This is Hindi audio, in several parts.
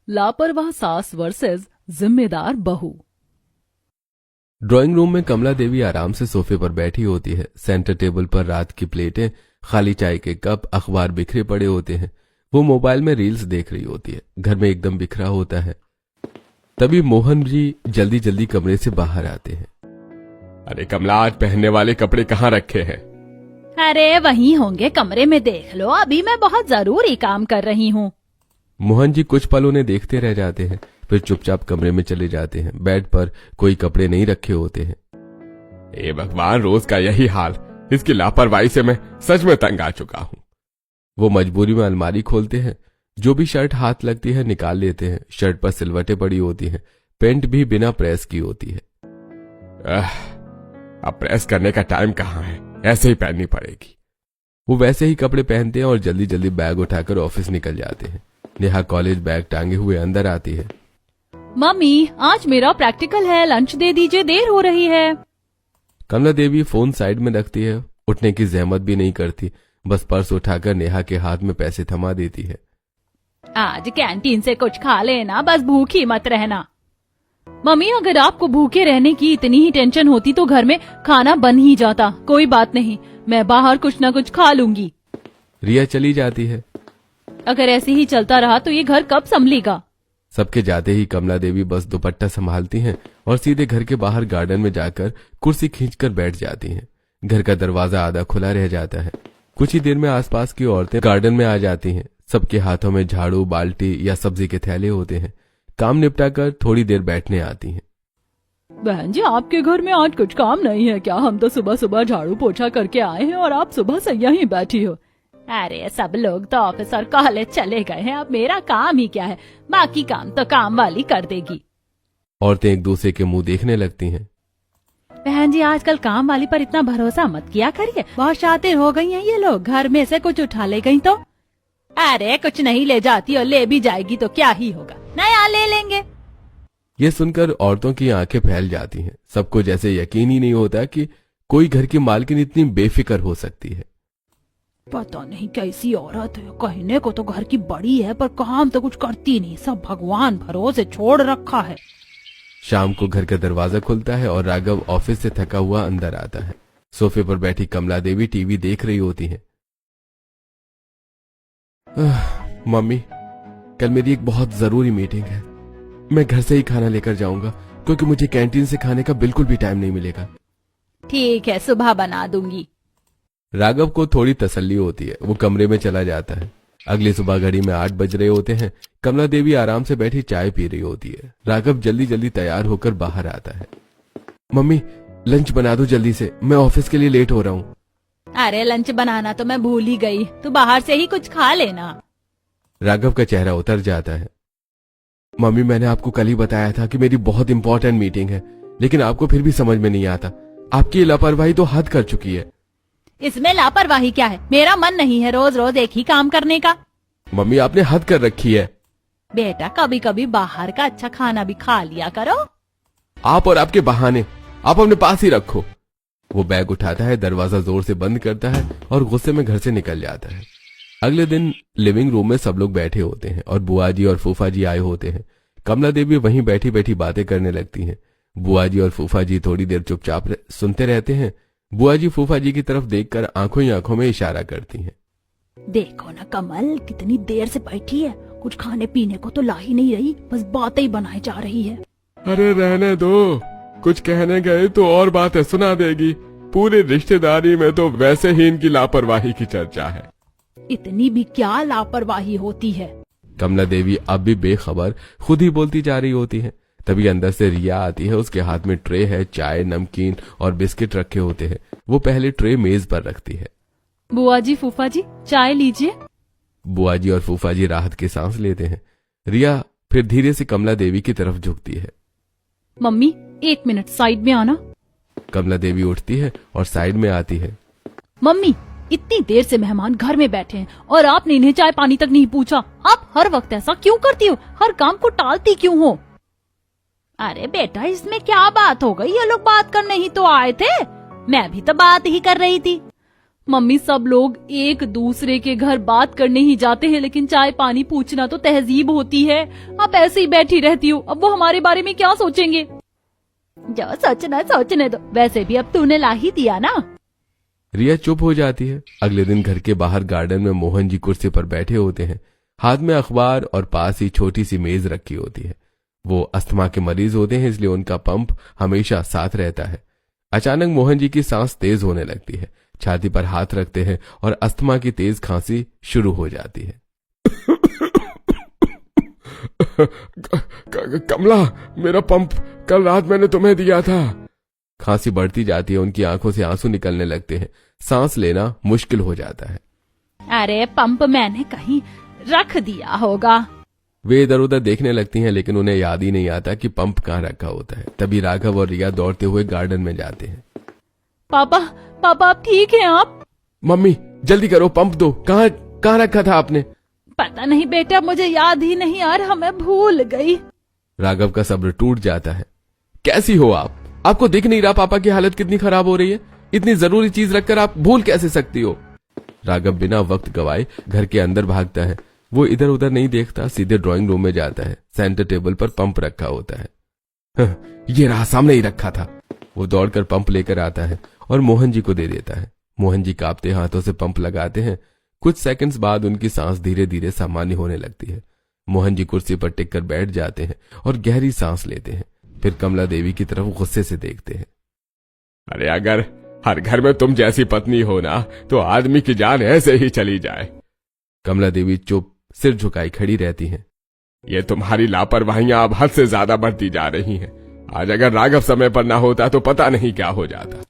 लापरवाह सास वर्सेस जिम्मेदार बहू। ड्राइंग रूम में कमला देवी आराम से सोफे पर बैठी होती है। सेंटर टेबल पर रात की प्लेटें, खाली चाय के कप, अखबार बिखरे पड़े होते हैं। वो मोबाइल में रील्स देख रही होती है। घर में एकदम बिखरा होता है। तभी मोहन जी जल्दी जल्दी कमरे से बाहर आते हैं। अरे कमला, आज पहनने वाले कपड़े कहाँ रखे हैं? अरे वहीं होंगे, कमरे में देख लो, अभी मैं बहुत जरूरी काम कर रही हूँ। मोहन जी कुछ पल उन्हें देखते रह जाते हैं, फिर चुपचाप कमरे में चले जाते हैं। बेड पर कोई कपड़े नहीं रखे होते हैं। ए भगवान, रोज का यही हाल। इसकी लापरवाही से मैं सच में तंग आ चुका हूँ। वो मजबूरी में अलमारी खोलते हैं। जो भी शर्ट हाथ लगती है निकाल लेते हैं। शर्ट पर सिलवटें पड़ी होती हैं। पेंट भी बिना प्रेस की होती है। अब प्रेस करने का टाइम कहाँ है, ऐसे ही पहननी पड़ेगी। वो वैसे ही कपड़े पहनते हैं और जल्दी जल्दी बैग उठाकर ऑफिस निकल जाते हैं। नेहा कॉलेज बैग टांगे हुए अंदर आती है। मम्मी, आज मेरा प्रैक्टिकल है, लंच दे दीजिए, देर हो रही है। कमला देवी फोन साइड में रखती है। उठने की जहमत भी नहीं करती, बस पर्स उठाकर नेहा के हाथ में पैसे थमा देती है। आज कैंटीन से कुछ खा लेना, बस भूखी मत रहना। मम्मी, अगर आपको भूखे रहने की इतनी ही टेंशन होती तो घर में खाना बन ही जाता। कोई बात नहीं, मैं बाहर कुछ न कुछ खा लूंगी। रिया चली जाती है। अगर ऐसे ही चलता रहा तो ये घर कब संभलेगा। सबके जाते ही कमला देवी बस दुपट्टा संभालती हैं और सीधे घर के बाहर गार्डन में जाकर कुर्सी खींचकर बैठ जाती हैं। घर का दरवाजा आधा खुला रह जाता है। कुछ ही देर में आसपास की औरतें गार्डन में आ जाती हैं। सबके हाथों में झाड़ू, बाल्टी या सब्जी के थैले होते हैं। काम निपटाकर थोड़ी देर बैठने आती हैं। बहन जी, आपके घर में आज कुछ काम नहीं है क्या? हम तो सुबह सुबह झाड़ू पोछा करके आए हैं और आप सुबह से यहीं बैठी हो। अरे सब लोग तो ऑफिस और कॉलेज चले गए हैं, अब मेरा काम ही क्या है, बाकी काम तो काम वाली कर देगी। औरतें एक दूसरे के मुंह देखने लगती हैं। बहन जी, आजकल काम वाली पर इतना भरोसा मत किया करिए, बहुत शातिर हो गई हैं ये लोग। घर में से कुछ उठा ले गई तो अरे कुछ नहीं ले जाती और ले भी जाएगी तो क्या ही होगा, नया ले लेंगे। ये सुनकर औरतों की आंखें फैल जाती हैं। सबको जैसे यकीन ही नहीं होता कि कोई घर की मालकिन इतनी बेफिक्र हो सकती है। पता नहीं कैसी औरत है, कहने को तो घर की बड़ी है पर काम तो कुछ करती नहीं, सब भगवान भरोसे छोड़ रखा है। शाम को घर का दरवाजा खुलता है और राघव ऑफिस से थका हुआ अंदर आता है। सोफे पर बैठी कमला देवी टीवी देख रही होती है। मम्मी, कल मेरी एक बहुत जरूरी मीटिंग है। मैं घर से ही खाना लेकर जाऊंगा क्योंकि मुझे कैंटीन से खाने का बिल्कुल भी टाइम नहीं मिलेगा। ठीक है, सुबह बना दूंगी। राघव को थोड़ी तसल्ली होती है। वो कमरे में चला जाता है। अगली सुबह घड़ी में 8 बज रहे होते हैं। कमला देवी आराम से बैठी चाय पी रही होती है। राघव जल्दी जल्दी तैयार होकर बाहर आता है। मम्मी, लंच बना दो जल्दी से, मैं ऑफिस के लिए लेट हो रहा हूँ। अरे लंच बनाना तो मैं भूल ही गई, तू बाहर से ही कुछ खा लेना। राघव का चेहरा उतर जाता है। मम्मी, मैंने आपको कल ही बताया था कि मेरी बहुत इंपॉर्टेंट मीटिंग है, लेकिन आपको फिर भी समझ में नहीं आता। आपकी लापरवाही तो हद कर चुकी है। इसमें लापरवाही क्या है? मेरा मन नहीं है रोज रोज एक ही काम करने का। मम्मी, आपने हद कर रखी है। बेटा, कभी कभी बाहर का अच्छा खाना भी खा लिया करो। आप और आपके बहाने आप अपने पास ही रखो। वो बैग उठाता है, दरवाजा जोर से बंद करता है और गुस्से में घर से निकल जाता है। अगले दिन लिविंग रूम में सब लोग बैठे होते हैं और बुआ जी और फूफा जी आए होते हैं। कमला देवी वहीं बैठी बैठी बातें करने लगती हैं। बुआ जी और फूफा जी थोड़ी देर चुपचाप सुनते रहते हैं। बुआ जी फूफा जी की तरफ देखकर आंखों ही आंखों में इशारा करती हैं। देखो ना कमल, कितनी देर से बैठी है, कुछ खाने पीने को तो ला ही नहीं रही, बस बातें ही बनाई जा रही है। अरे रहने दो, कुछ कहने गए तो और बातें सुना देगी। पूरी रिश्तेदारी में तो वैसे ही इनकी लापरवाही की चर्चा है। इतनी भी क्या लापरवाही होती है। कमला देवी अब भी बेखबर खुद ही बोलती जा रही होती है। तभी अंदर से रिया आती है। उसके हाथ में ट्रे है, चाय, नमकीन और बिस्किट रखे होते हैं। वो पहले ट्रे मेज पर रखती है। बुआ जी, फूफा जी, चाय लीजिए। बुआ जी और फूफा जी राहत की सांस लेते हैं। रिया फिर धीरे से कमला देवी की तरफ झुकती है। मम्मी, 1 मिनट साइड में आना। कमला देवी उठती है और साइड में आती है। मम्मी, इतनी देर से मेहमान घर में बैठे हैं और आपने इन्हें चाय पानी तक नहीं पूछा। आप हर वक्त ऐसा क्यों करती हो? हर काम को टालती क्यों हो? अरे बेटा, इसमें क्या बात हो गई? ये लोग बात करने ही तो आए थे, मैं भी तो बात ही कर रही थी। मम्मी, सब लोग एक दूसरे के घर बात करने ही जाते हैं, लेकिन चाय पानी पूछना तो तहजीब होती है। आप ऐसे ही बैठी रहती हो, अब वो हमारे बारे में क्या सोचेंगे? जो सोचना सोचने दो, वैसे भी अब तूने ला ही दिया ना। रिया चुप हो जाती है। अगले दिन घर के बाहर गार्डन में मोहन जी कुर्सी पर बैठे होते हैं। हाथ में अखबार और पास ही छोटी सी मेज रखी होती है। वो अस्थमा के मरीज होते हैं, इसलिए उनका पंप हमेशा साथ रहता है। अचानक मोहन जी की सांस तेज होने लगती है। छाती पर हाथ रखते हैं और अस्थमा की तेज खांसी शुरू हो जाती है। कमला, मेरा पंप कल रात मैंने तुम्हें दिया था। खांसी बढ़ती जाती है, उनकी आंखों से आंसू निकलने लगते हैं। सांस लेना मुश्किल हो जाता है। अरे पंप मैंने कहीं रख दिया होगा। वे इधर उधर देखने लगती हैं, लेकिन उन्हें याद ही नहीं आता कि पंप कहाँ रखा होता है। तभी राघव और रिया दौड़ते हुए गार्डन में जाते हैं। पापा, पापा आप ठीक हैं आप? मम्मी जल्दी करो, पंप दो। कहाँ रखा था आपने? पता नहीं बेटा, मुझे याद ही नहीं आ रहा, मैं भूल गई। राघव का सब्र टूट जाता है। कैसी हो आप? आपको दिख नहीं रहा पापा की हालत कितनी खराब हो रही है? इतनी जरूरी चीज रखकर आप भूल कैसे सकती हो? राघव बिना वक्त गवाए घर के अंदर भागता है। वो इधर उधर नहीं देखता, सीधे ड्राइंग रूम में जाता है। सेंटर टेबल पर पंप रखा होता है। ये रहा, सामने ही रखा था। वो दौड़कर पंप लेकर आता है और मोहन जी को दे देता है। मोहन जी कांपते हाथों से पंप लगाते हैं। कुछ सेकंड्स बाद उनकी सांस धीरे धीरे सामान्य होने लगती है। मोहन जी कुर्सी पर टिक कर बैठ जाते हैं और गहरी सांस लेते हैं। फिर कमला देवी की तरफ गुस्से से देखते हैं। अरे अगर हर घर में तुम जैसी पत्नी हो ना, तो आदमी की जान ऐसे ही चली जाए। कमला देवी चुप सिर झुकाई खड़ी रहती हैं। ये तुम्हारी लापरवाहियां अब हद से ज्यादा बढ़ती जा रही हैं। आज अगर राघव समय पर ना होता तो पता नहीं क्या हो जाता।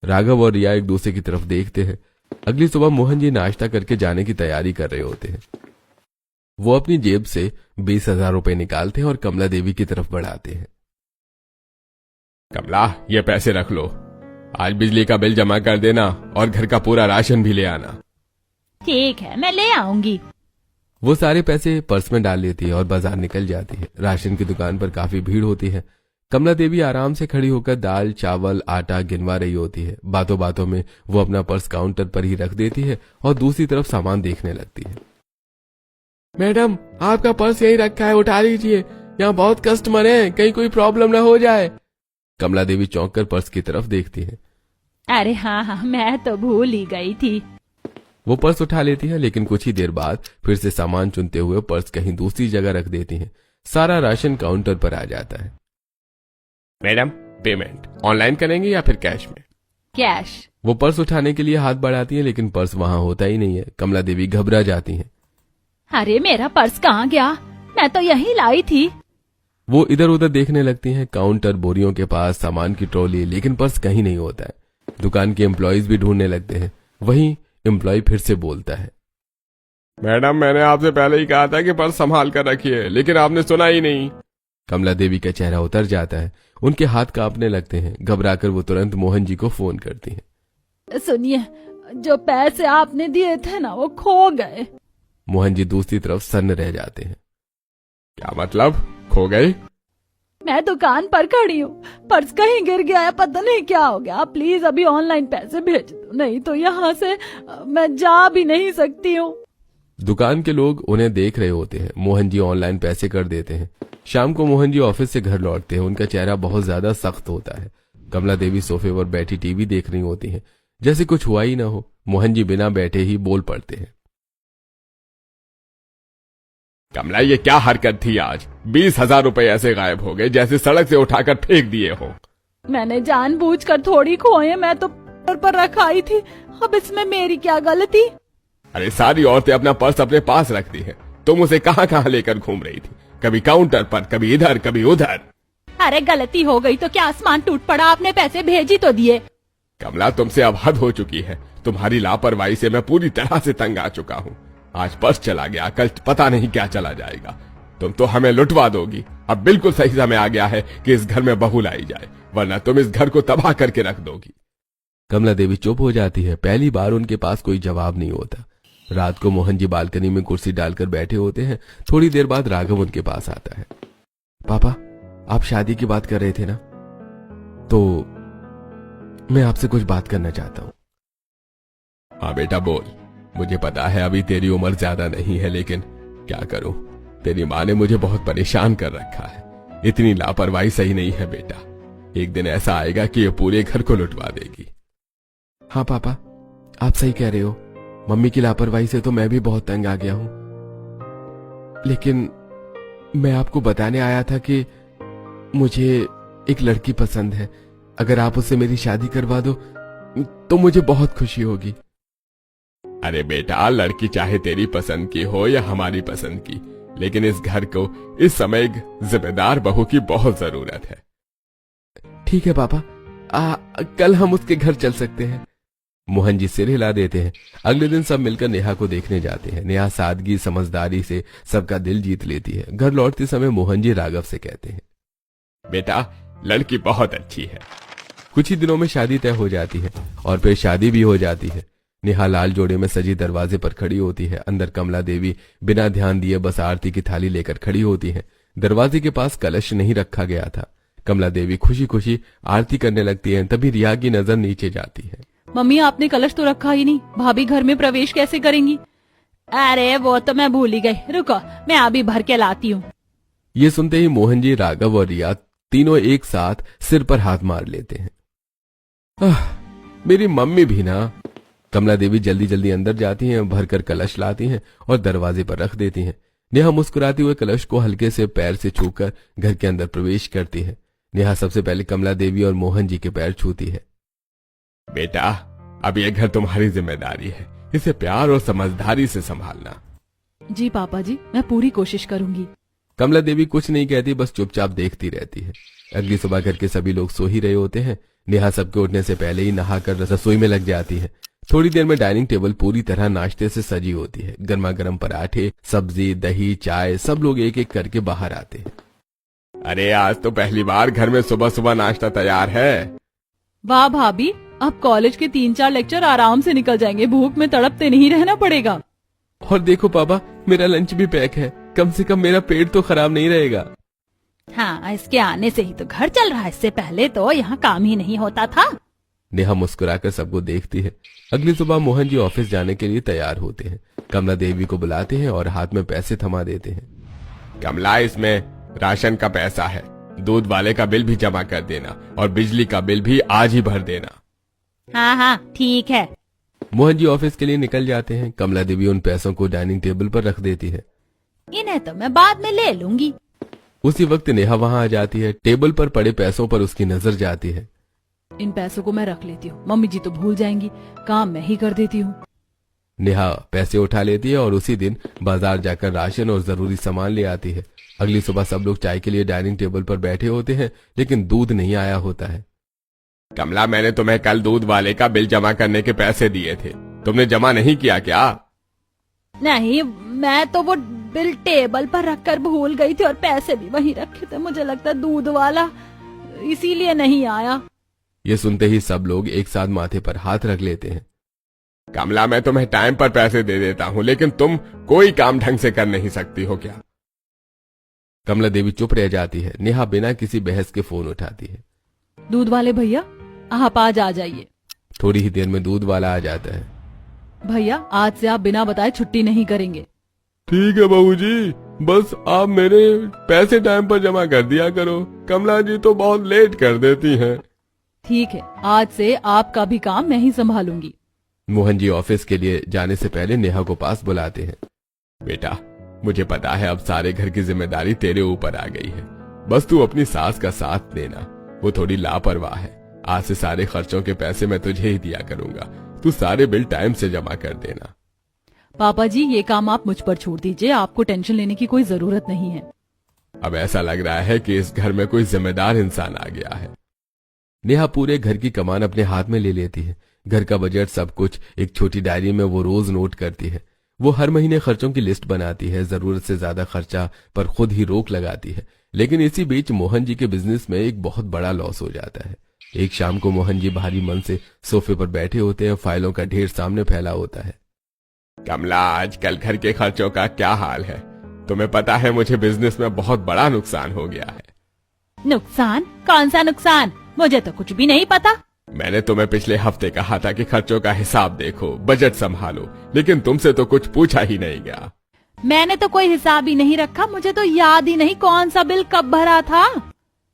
राघव और रिया एक दूसरे की तरफ देखते हैं। अगली सुबह मोहन जी नाश्ता करके जाने की तैयारी कर रहे होते हैं। वो अपनी जेब से 20,000 रुपए निकालते हैं और कमला देवी की तरफ बढ़ाते हैं। कमला, ये पैसे रख लो। आज बिजली का बिल जमा कर देना और घर का पूरा राशन भी ले आना। ठीक है, मैं ले आऊंगी। वो सारे पैसे पर्स में डाल लेती है और बाजार निकल जाती है। राशन की दुकान पर काफी भीड़ होती है। कमला देवी आराम से खड़ी होकर दाल चावल आटा गिनवा रही होती है। बातों बातों में वो अपना पर्स काउंटर पर ही रख देती है और दूसरी तरफ सामान देखने लगती है। मैडम, आपका पर्स यही रखा है, उठा लीजिए। यहाँ बहुत कस्टमर हैं, कहीं कोई प्रॉब्लम ना हो जाए। कमला देवी चौंक कर पर्स की तरफ देखती है। अरे हाँ, मैं तो भूल ही गई थी। वो पर्स उठा लेती है, लेकिन कुछ ही देर बाद फिर से सामान चुनते हुए पर्स कहीं दूसरी जगह रख देती है। सारा राशन काउंटर पर आ जाता है। मैडम, पेमेंट ऑनलाइन करेंगे या फिर कैश में? कैश। वो पर्स उठाने के लिए हाथ बढ़ाती है, लेकिन पर्स वहां होता ही नहीं है। कमला देवी घबरा जाती हैं। अरे मेरा पर्स कहाँ गया? मैं तो यहीं लाई थी। वो इधर उधर देखने लगती हैं। काउंटर, बोरियों के पास, सामान की ट्रॉली, लेकिन पर्स कहीं नहीं होता है। दुकान के एम्प्लॉयज भी ढूंढने लगते हैं। वहीं एम्प्लॉय फिर से बोलता है। मैडम, मैंने आपसे पहले ही कहा था कि पर्स संभाल कर रखिए, लेकिन आपने सुना ही नहीं। कमला देवी का चेहरा उतर जाता है। उनके हाथ कांपने लगते हैं। घबराकर वो तुरंत मोहन जी को फोन करती हैं। सुनिए, जो पैसे आपने दिए थे ना, वो खो गए। मोहन जी दूसरी तरफ सन्न रह जाते हैं। क्या मतलब, खो गए? मैं दुकान पर खड़ी हूँ, पर्स कहीं गिर गया है, पता नहीं क्या हो गया। आप प्लीज अभी ऑनलाइन पैसे भेज दो, नहीं तो यहाँ से मैं जा भी नहीं सकती हूँ। दुकान के लोग उन्हें देख रहे होते हैं। मोहन जी ऑनलाइन पैसे कर देते हैं। शाम को मोहन जी ऑफिस से घर लौटते हैं। उनका चेहरा बहुत ज्यादा सख्त होता है। कमला देवी सोफे पर बैठी टीवी देख रही होती हैं, जैसे कुछ हुआ ही ना हो। मोहन जी बिना बैठे ही बोल पड़ते हैं। कमला, ये क्या हरकत थी आज? 20,000 रुपए ऐसे गायब हो गए जैसे सड़क से उठाकर फेंक दिए हो। मैंने जानबूझकर थोड़ी खोए, मैं तो पर रखाई थी। अब इसमें मेरी क्या गलती? अरे सारी औरतें अपना पर्स अपने पास रखती हैं। तुम उसे कहाँ कहाँ लेकर घूम रही थी? कभी काउंटर पर, कभी इधर कभी उधर। अरे गलती हो गई तो क्या आसमान टूट पड़ा? आपने पैसे भेज ही तो दिए। कमला, तुमसे अब हद हो चुकी है। तुम्हारी लापरवाही से मैं पूरी तरह से तंग आ चुका हूँ। आज पर्स चला गया, कल पता नहीं क्या चला जाएगा। तुम तो हमें लुटवा दोगी। अब बिल्कुल सही समय आ गया है कि इस घर में बहू लाई जाए, वरना तुम इस घर को तबाह करके रख दोगी। कमला देवी चुप हो जाती है। पहली बार उनके पास कोई जवाब नहीं होता। रात को मोहन जी बालकनी में कुर्सी डालकर बैठे होते हैं। थोड़ी देर बाद राघव उनके पास आता है। पापा, आप शादी की बात कर रहे थे ना, तो मैं आपसे कुछ बात करना चाहता हूं। हाँ बेटा बोल। मुझे पता है अभी तेरी उम्र ज्यादा नहीं है, लेकिन क्या करूं, तेरी माँ ने मुझे बहुत परेशान कर रखा है। इतनी लापरवाही सही नहीं है बेटा। एक दिन ऐसा आएगा कि ये पूरे घर को लुटवा देगी। हाँ पापा, आप सही कह रहे हो। मम्मी की लापरवाही से तो मैं भी बहुत तंग आ गया हूं। लेकिन मैं आपको बताने आया था कि मुझे एक लड़की पसंद है। अगर आप उससे मेरी शादी करवा दो तो मुझे बहुत खुशी होगी। अरे बेटा, लड़की चाहे तेरी पसंद की हो या हमारी पसंद की, लेकिन इस घर को इस समय एक जिम्मेदार बहू की बहुत जरूरत है। ठीक है पापा, कल हम उसके घर चल सकते हैं। मोहन जी सिर हिला देते हैं। अगले दिन सब मिलकर नेहा को देखने जाते हैं। नेहा सादगी समझदारी से सबका दिल जीत लेती है। घर लौटते समय मोहन जी राघव से कहते हैं, बेटा लड़की बहुत अच्छी है। कुछ ही दिनों में शादी तय हो जाती है और फिर शादी भी हो जाती है। नेहा लाल जोड़े में सजी दरवाजे पर खड़ी होती है। अंदर कमला देवी बिना ध्यान दिए बस आरती की थाली लेकर खड़ी होती है। दरवाजे के पास कलश नहीं रखा गया था। कमला देवी खुशी खुशी आरती करने लगती है। तभी रिया की नजर नीचे जाती है। मम्मी, आपने कलश तो रखा ही नहीं, भाभी घर में प्रवेश कैसे करेंगी? अरे वो तो मैं भूल ही गई, रुको मैं अभी भर के लाती हूँ। ये सुनते ही मोहन जी, राघव और रिया तीनों एक साथ सिर पर हाथ मार लेते हैं। मेरी मम्मी भी ना। कमला देवी जल्दी जल्दी अंदर जाती हैं, भरकर कलश लाती हैं और दरवाजे पर रख देती हैं। नेहा मुस्कुराते हुए कलश को हल्के से पैर से छूकर घर के अंदर प्रवेश करती है। नेहा सबसे पहले कमला देवी और मोहन जी के पैर छूती है। बेटा अब ये घर तुम्हारी जिम्मेदारी है, इसे प्यार और समझदारी से संभालना। जी पापा जी, मैं पूरी कोशिश करूंगी। कमला देवी कुछ नहीं कहती, बस चुपचाप देखती रहती है। अगली सुबह घर के सभी लोग सो ही रहे होते हैं। नेहा सबके उठने से पहले ही नहाकर रसोई में लग जाती है। थोड़ी देर में डाइनिंग टेबल पूरी तरह नाश्ते से सजी होती है। गर्मा गर्म पराठे, सब्जी, दही, चाय, सब लोग एक एक करके बाहर आते हैं। अरे आज तो पहली बार घर में सुबह सुबह नाश्ता तैयार है। वाह भाभी, अब कॉलेज के 3-4 लेक्चर आराम से निकल जाएंगे, भूख में तड़पते नहीं रहना पड़ेगा। और देखो पापा, मेरा लंच भी पैक है। कम से कम मेरा पेट तो खराब नहीं रहेगा। हाँ, इसके आने से ही तो घर चल रहा है, इससे पहले तो यहाँ काम ही नहीं होता था। नेहा मुस्कुराकर सबको देखती है। अगली सुबह मोहन जी ऑफिस जाने के लिए तैयार होते हैं। कमला देवी को बुलाते हैं और हाथ में पैसे थमा देते हैं। कमला, इसमें राशन का पैसा है, दूध वाले का बिल भी जमा कर देना और बिजली का बिल भी आज ही भर देना। हाँ हाँ ठीक है। मोहन जी ऑफिस के लिए निकल जाते हैं। कमला देवी उन पैसों को डाइनिंग टेबल पर रख देती है। इन्हें तो मैं बाद में ले लूंगी। उसी वक्त नेहा वहां आ जाती है। टेबल पर पड़े पैसों पर उसकी नजर जाती है। इन पैसों को मैं रख लेती हूँ, मम्मी जी तो भूल जाएंगी, काम मैं ही कर देती हूँ। नेहा पैसे उठा लेती है और उसी दिन बाजार जाकर राशन और जरूरी सामान ले आती है। अगली सुबह सब लोग चाय के लिए डाइनिंग टेबल पर बैठे होते हैं, लेकिन दूध नहीं आया होता है। कमला, मैंने तुम्हें कल दूध वाले का बिल जमा करने के पैसे दिए थे, तुमने जमा नहीं किया क्या? नहीं, मैं तो वो बिल टेबल पर रखकर भूल गई थी और पैसे भी वहीं रखे थे। मुझे लगता है दूध वाला इसीलिए नहीं आया। ये सुनते ही सब लोग एक साथ माथे पर हाथ रख लेते हैं। कमला, मैं तुम्हें टाइम पर पैसे दे देता हूँ, लेकिन तुम कोई काम ढंग से कर नहीं सकती हो क्या? कमला देवी चुप रह जाती है। नेहा बिना किसी बहस के फोन उठाती है। दूध वाले भैया, आप आज आ जाइए। थोड़ी ही देर में दूध वाला आ जाता है। भैया, आज से आप बिना बताए छुट्टी नहीं करेंगे। ठीक है बहू जी, बस आप मेरे पैसे टाइम पर जमा कर दिया करो। कमला जी तो बहुत लेट कर देती हैं। ठीक है, आज से आपका भी काम मैं ही संभालूंगी। मोहन जी ऑफिस के लिए जाने से पहले नेहा को पास बुलाते हैं। बेटा, मुझे पता है अब सारे घर की जिम्मेदारी तेरे ऊपर आ गई है, बस तू अपनी सास का साथ देना। वो थोड़ी लापरवाह है। आज से सारे खर्चों के पैसे मैं तुझे ही दिया करूंगा। तू सारे बिल टाइम से जमा कर देना। पापा जी, ये काम आप मुझ पर छोड़ दीजिए, आपको टेंशन लेने की कोई जरूरत नहीं है। अब ऐसा लग रहा है कि इस घर में कोई जिम्मेदार इंसान आ गया है। नेहा पूरे घर की कमान अपने हाथ में ले लेती है। घर का बजट, सब कुछ एक छोटी डायरी में वो रोज नोट करती है। वो हर महीने खर्चों की लिस्ट बनाती है। जरूरत से ज्यादा खर्चा पर खुद ही रोक लगाती है। लेकिन इसी बीच मोहन जी के बिजनेस में एक बहुत बड़ा लॉस हो जाता है। एक शाम को मोहन जी भारी मन से सोफे पर बैठे होते हैं। फाइलों का ढेर सामने फैला होता है। कमला, आजकल घर के खर्चों का क्या हाल है? तुम्हें पता है मुझे बिजनेस में बहुत बड़ा नुकसान हो गया है। नुकसान? कौन सा नुकसान? मुझे तो कुछ भी नहीं पता। मैंने तुम्हें पिछले हफ्ते कहा था कि खर्चों का हिसाब देखो, बजट संभालो, लेकिन तुमसे तो कुछ पूछा ही नहीं गया। मैंने तो कोई हिसाब ही नहीं रखा, मुझे तो याद ही नहीं कौन सा बिल कब भरा था।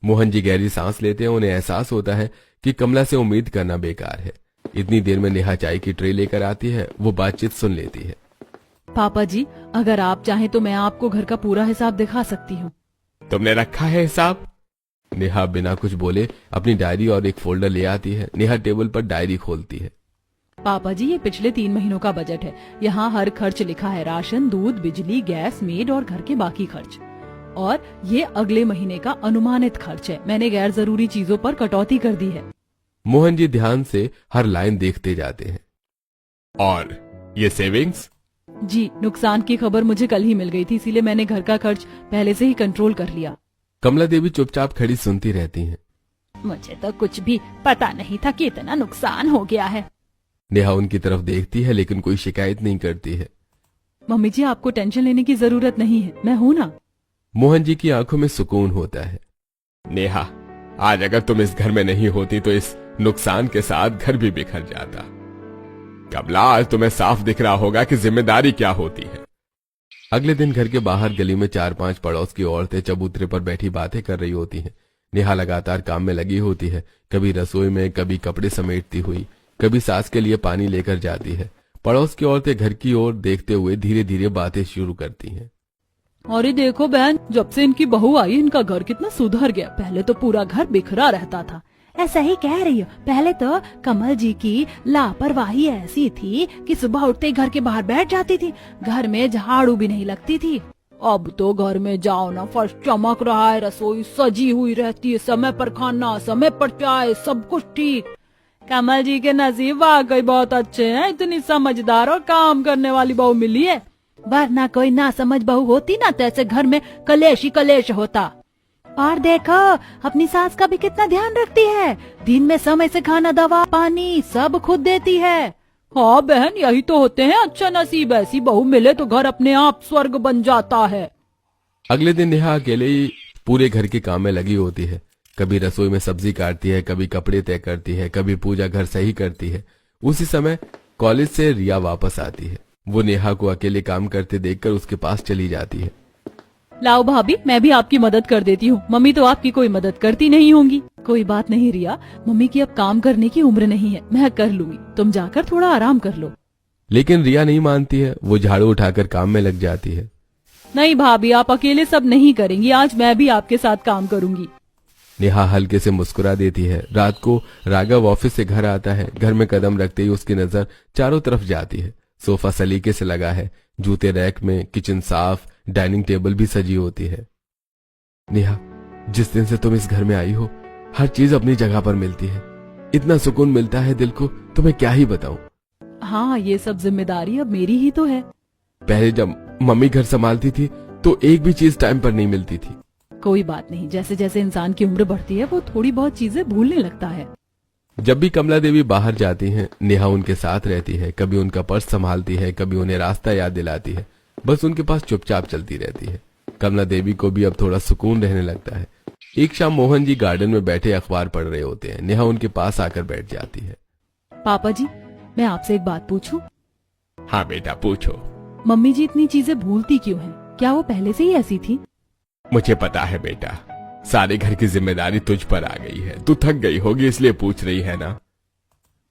मोहन जी गहरी सांस लेते हैं। उन्हें एहसास होता है कि कमला से उम्मीद करना बेकार है। इतनी देर में नेहा चाय की ट्रे लेकर आती है। वो बातचीत सुन लेती है। पापा जी, अगर आप चाहें तो मैं आपको घर का पूरा हिसाब दिखा सकती हूँ। तुमने रखा है हिसाब? नेहा बिना कुछ बोले अपनी डायरी और एक फोल्डर ले आती है। नेहा टेबल पर डायरी खोलती है। पापा जी, ये पिछले 3 महीनों का बजट है। यहाँ हर खर्च लिखा है, राशन, दूध, बिजली, गैस, मेड और घर के बाकी खर्च। और ये अगले महीने का अनुमानित खर्च है। मैंने गैर जरूरी चीजों पर कटौती कर दी है। मोहन जी ध्यान से हर लाइन देखते जाते हैं। और ये सेविंग्स? जी, नुकसान की खबर मुझे कल ही मिल गई थी, इसीलिए मैंने घर का खर्च पहले से ही कंट्रोल कर लिया। कमला देवी चुपचाप खड़ी सुनती रहती हैं। मुझे तो कुछ भी पता नहीं था कि इतना नुकसान हो गया है। नेहा उनकी तरफ देखती है लेकिन कोई शिकायत नहीं करती है। मम्मी जी, आपको टेंशन लेने की जरूरत नहीं है, मैं हूँ ना। मोहन जी की आंखों में सुकून होता है। नेहा, आज अगर तुम इस घर में नहीं होती तो इस नुकसान के साथ घर भी बिखर जाता। कमला, आज तुम्हें साफ दिख रहा होगा कि जिम्मेदारी क्या होती है। अगले दिन घर के बाहर गली में 4-5 पड़ोस की औरतें चबूतरे पर बैठी बातें कर रही होती हैं। नेहा लगातार काम में लगी होती है, कभी रसोई में, कभी कपड़े समेटती हुई, कभी सास के लिए पानी लेकर जाती है। पड़ोस की औरतें घर की ओर देखते हुए धीरे धीरे बातें शुरू करती हैं। अरे देखो बहन, जब से इनकी बहू आई इनका घर कितना सुधर गया। पहले तो पूरा घर बिखरा रहता था। ऐसा ही कह रही हो, पहले तो कमल जी की लापरवाही ऐसी थी कि सुबह उठते ही घर के बाहर बैठ जाती थी, घर में झाड़ू भी नहीं लगती थी। अब तो घर में जाओ ना, फर्श चमक रहा है, रसोई सजी हुई रहती है, समय पर खाना, समय पर चाय, सब कुछ ठीक। कमल जी के नसीब वाकई बहुत अच्छे हैं, इतनी समझदार और काम करने वाली बहू मिली है। वरना कोई ना समझ बहू होती ना तो ऐसे घर में कलेश ही कलेश होता। और देखो, अपनी सास का भी कितना ध्यान रखती है। दिन में समय से खाना, दवा, पानी सब खुद देती है। हाँ बहन, यही तो होते हैं अच्छा नसीब। ऐसी बहू मिले तो घर अपने आप स्वर्ग बन जाता है। अगले दिन नेहा अकेले ही पूरे घर के काम में लगी होती है। कभी रसोई में सब्जी काटती है, कभी कपड़े तय करती है, कभी पूजा घर सही करती है। उसी समय कॉलेज से रिया वापस आती है। वो नेहा को अकेले काम करते देखकर उसके पास चली जाती है। लाओ भाभी, मैं भी आपकी मदद कर देती हूँ। मम्मी तो आपकी कोई मदद करती नहीं होंगी। कोई बात नहीं रिया, मम्मी की अब काम करने की उम्र नहीं है, मैं कर लूंगी। तुम जाकर थोड़ा आराम कर लो। लेकिन रिया नहीं मानती है। वो झाड़ू उठाकर काम में लग जाती है। नहीं भाभी, आप अकेले सब नहीं करेंगी, आज मैं भी आपके साथ काम करूंगी। नेहा हल्के से मुस्कुरा देती है। रात को राघव ऑफिस से घर आता है। घर में कदम रखते ही उसकी नजर चारों तरफ जाती है। सोफा सलीके से लगा है, जूते रैक में, किचन साफ, डाइनिंग टेबल भी सजी होती है। नेहा, जिस दिन से तुम इस घर में आई हो, हर चीज अपनी जगह पर मिलती है। इतना सुकून मिलता है दिल को, तुम्हें क्या ही बताऊं। हाँ, ये सब जिम्मेदारी अब मेरी ही तो है। पहले जब मम्मी घर संभालती थी तो एक भी चीज टाइम पर नहीं मिलती थी। कोई बात नहीं, जैसे जैसे इंसान की उम्र बढ़ती है वो थोड़ी बहुत चीजें भूलने लगता है। जब भी कमला देवी बाहर जाती हैं, नेहा उनके साथ रहती है। कभी उनका पर्स संभालती है, कभी उन्हें रास्ता याद दिलाती है। बस उनके पास चुपचाप चलती रहती है। कमला देवी को भी अब थोड़ा सुकून रहने लगता है। एक शाम मोहन जी गार्डन में बैठे अखबार पढ़ रहे होते हैं। नेहा उनके पास आकर बैठ जाती है। पापा जी, मैं आपसे एक बात पूछूं? हाँ बेटा, पूछो। मम्मी जी इतनी चीजें भूलती क्यों हैं? क्या वो पहले से ही ऐसी थी? मुझे पता है बेटा, सारे घर की जिम्मेदारी तुझ पर आ गई है। तू थक गई होगी इसलिए पूछ रही है ना।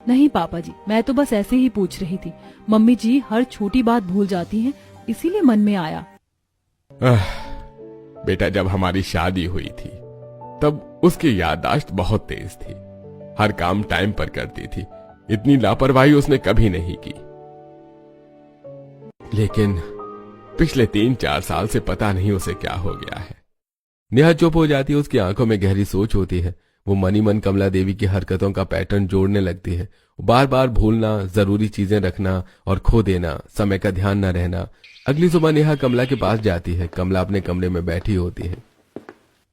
नहीं पापा जी, मैं तो बस ऐसे ही पूछ रही थी। मम्मी जी हर छोटी बात भूल जाती हैं, इसीलिए मन में आया। बेटा, जब हमारी शादी हुई थी तब उसकी याददाश्त बहुत तेज थी। हर काम टाइम पर करती थी। इतनी लापरवाही उसने कभी नहीं की। लेकिन पिछले 3-4 साल से पता नहीं उसे क्या हो गया है। नेहा चुप हो जाती है। उसकी आंखों में गहरी सोच होती है। वो मन ही मन कमला देवी की हरकतों का पैटर्न जोड़ने लगती है। बार बार भूलना, जरूरी चीजें रखना और खो देना, समय का ध्यान न रहना। अगली सुबह नेहा कमला के पास जाती है। कमला अपने कमरे में बैठी होती है।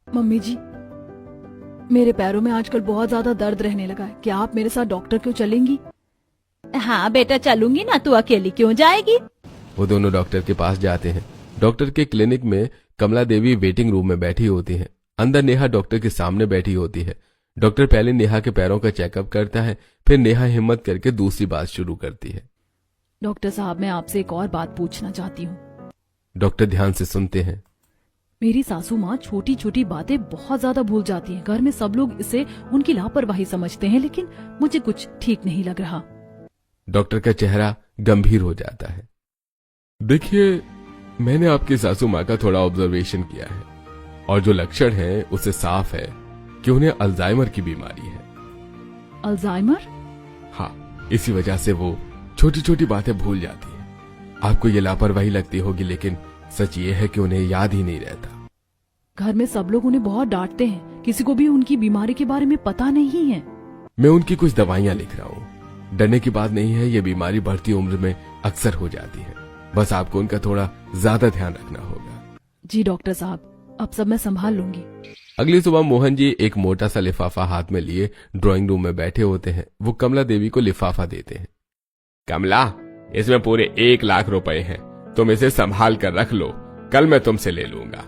मम्मी जी, मेरे पैरों में आजकल बहुत ज्यादा दर्द रहने लगा है। क्या आप मेरे साथ डॉक्टर क्यों चलेंगी? हाँ बेटा, चलूंगी ना, तू अकेली क्यों जाएगी? वो दोनों डॉक्टर के पास जाते हैं। डॉक्टर के क्लिनिक में कमला देवी वेटिंग रूम में बैठी होती है। अंदर नेहा डॉक्टर के सामने बैठी होती है। डॉक्टर पहले नेहा के पैरों का चेकअप करता है, फिर नेहा हिम्मत करके दूसरी बात शुरू करती है। डॉक्टर साहब, मैं आपसे एक और बात पूछना चाहती हूँ। डॉक्टर ध्यान से सुनते हैं। मेरी सासू माँ छोटी छोटी बातें बहुत ज्यादा भूल जाती हैं। घर में सब लोग इसे उनकी लापरवाही समझते हैं, लेकिन मुझे कुछ ठीक नहीं लग रहा। डॉक्टर का चेहरा गंभीर हो जाता है। देखिए, मैंने आपकी सासू माँ का थोड़ा ऑब्जर्वेशन किया है और जो लक्षण है उससे साफ है कि उन्हें अल्जाइमर की बीमारी है। अल्जाइमर? हाँ, इसी वजह से वो छोटी छोटी बातें भूल जाती है। आपको ये लापरवाही लगती होगी, लेकिन सच ये है कि उन्हें याद ही नहीं रहता। घर में सब लोग उन्हें बहुत डांटते हैं, किसी को भी उनकी बीमारी के बारे में पता नहीं है। मैं उनकी कुछ दवाइयां लिख रहा हूँ। डरने की बात नहीं है, ये बीमारी बढ़ती उम्र में अक्सर हो जाती है। बस आपको उनका थोड़ा ज्यादा ध्यान रखना होगा। जी डॉक्टर साहब, अब सब मैं संभाल लूंगी। अगली सुबह मोहन जी एक मोटा सा लिफाफा हाथ में लिए ड्राइंग रूम में बैठे होते हैं। वो कमला देवी को लिफाफा देते हैं। कमला, इसमें पूरे 1 लाख रुपए हैं, तुम इसे संभाल कर रख लो, कल मैं तुमसे ले लूंगा।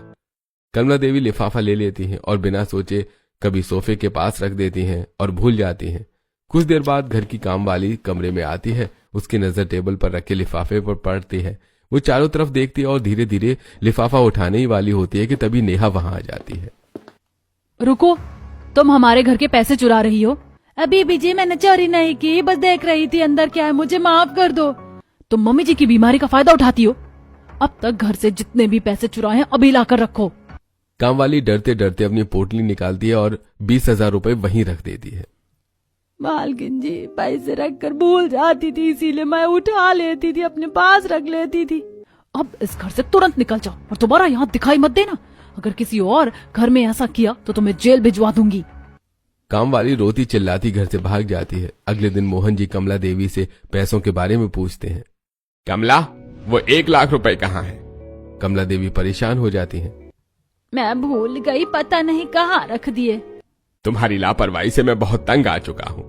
कमला देवी लिफाफा ले लेती हैं और बिना सोचे कभी सोफे के पास रख देती हैं और भूल जाती हैं। कुछ देर बाद घर की काम वाली कमरे में आती है। उसकी नजर टेबल पर रखे लिफाफे पर पड़ती है। वो चारों तरफ देखती है और धीरे धीरे लिफाफा उठाने ही वाली होती है कि तभी नेहा वहां आ जाती है। रुको, तुम हमारे घर के पैसे चुरा रही हो? अभी भी जी मैंने चोरी नहीं की, बस देख रही थी अंदर क्या है, मुझे माफ कर दो। तुम मम्मी जी की बीमारी का फायदा उठाती हो। अब तक घर से जितने भी पैसे चुराए हैं अभी लाकर रखो। काम वाली डरते डरते अपनी पोटली निकालती है और 20,000 रुपए वहीं रख देती है। मालकिन जी, पैसे रखकर भूल जाती थी, इसीलिए मैं उठा लेती थी, अपने पास रख लेती थी। अब इस घर से तुरंत निकल जाओ और दोबारा यहाँ दिखाई मत देना। अगर किसी और घर में ऐसा किया तो तुम्हें जेल भिजवा दूंगी। काम वाली रोती चिल्लाती घर से भाग जाती है। अगले दिन मोहन जी कमला देवी से पैसों के बारे में पूछते हैं। कमला, वो 1 लाख रुपए कहाँ है? कमला देवी परेशान हो जाती हैं। मैं भूल गई, पता नहीं कहाँ रख दिए। तुम्हारी लापरवाही से मैं बहुत तंग आ चुका हूँ।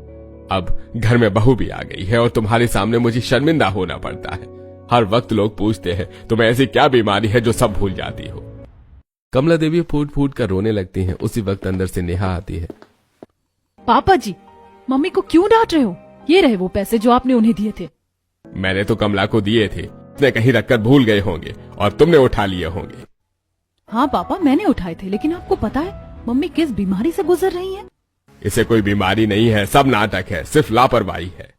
अब घर में बहू भी आ गई है और तुम्हारे सामने मुझे शर्मिंदा होना पड़ता है। हर वक्त लोग पूछते हैं तुम्हें ऐसी क्या बीमारी है जो सब भूल जाती हो। कमला देवी फूट फूट कर रोने लगती हैं। उसी वक्त अंदर से नेहा आती है। पापा जी, मम्मी को क्यों डांट रहे हो? ये रहे वो पैसे जो आपने उन्हें दिए थे। मैंने तो कमला को दिए थे, उसने कहीं रखकर भूल गए होंगे और तुमने उठा लिए होंगे। हाँ पापा, मैंने उठाए थे, लेकिन आपको पता है मम्मी किस बीमारी से गुजर रही हैं? इसे कोई बीमारी नहीं है, सब नाटक है, सिर्फ लापरवाही है।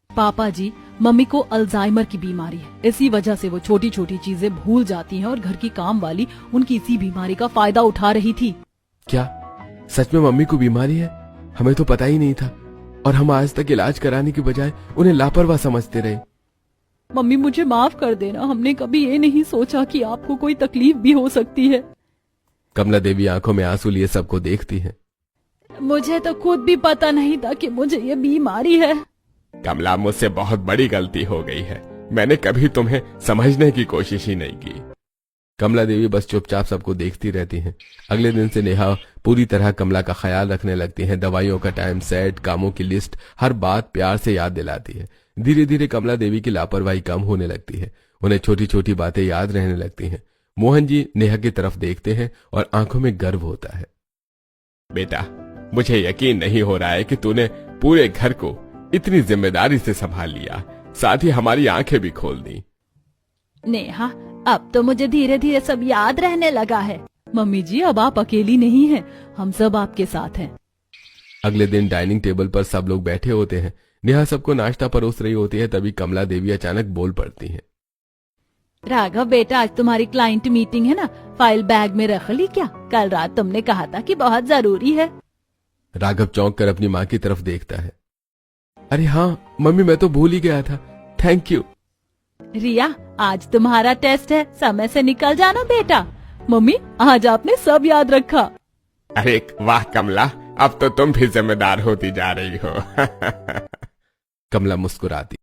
पापा जी, मम्मी को अल्जाइमर की बीमारी है। इसी वजह से वो छोटी छोटी चीजें भूल जाती हैं और घर की काम वाली उनकी इसी बीमारी का फायदा उठा रही थी। क्या सच में मम्मी को बीमारी है? हमें तो पता ही नहीं था और हम आज तक इलाज कराने की बजाय उन्हें लापरवाह समझते रहे। मम्मी मुझे माफ कर देना, हमने कभी ये नहीं सोचा कि आपको कोई तकलीफ भी हो सकती है। कमला देवी आंखों में आंसू लिए सबको देखती है। मुझे तो खुद भी पता नहीं था कि मुझे ये बीमारी है। कमला, मुझसे बहुत बड़ी गलती हो गई है। मैंने कभी तुम्हें समझने की कोशिश ही नहीं की। कमला देवी बस चुपचाप सबको देखती रहती हैं। अगले दिन से नेहा पूरी तरह कमला का ख्याल रखने लगती है। दवाइयों का टाइम सेट, कामों की लिस्ट, हर बात प्यार से याद दिलाती है। धीरे धीरे कमला देवी की लापरवाही कम होने लगती है। उन्हें छोटी छोटी बातें याद रहने लगती हैं। मोहन जी नेहा की तरफ देखते हैं और आंखों में गर्व होता है। बेटा, मुझे यकीन नहीं हो रहा है कि तूने पूरे घर को इतनी जिम्मेदारी से संभाल लिया, साथ ही हमारी आंखें भी खोल दी। नेहा, अब तो मुझे धीरे धीरे सब याद रहने लगा है। मम्मी जी, अब आप अकेली नहीं हैं, हम सब आपके साथ हैं। अगले दिन डाइनिंग टेबल पर सब लोग बैठे होते हैं। नेहा सबको नाश्ता परोस रही होती है। तभी कमला देवी अचानक बोल पड़ती हैं। राघव बेटा, आज तुम्हारी क्लाइंट मीटिंग है ना, फाइल बैग में रख ली क्या? कल रात तुमने कहा था कि बहुत जरूरी है। राघव चौंक कर अपनी माँ की तरफ देखता है। अरे हाँ मम्मी, मैं तो भूल ही गया था, थैंक यू। रिया, आज तुम्हारा टेस्ट है, समय से निकल जाना बेटा। मम्मी, आज आपने सब याद रखा। अरे वाह कमला, अब तो तुम भी जिम्मेदार होती जा रही हो। कमला मुस्कुराती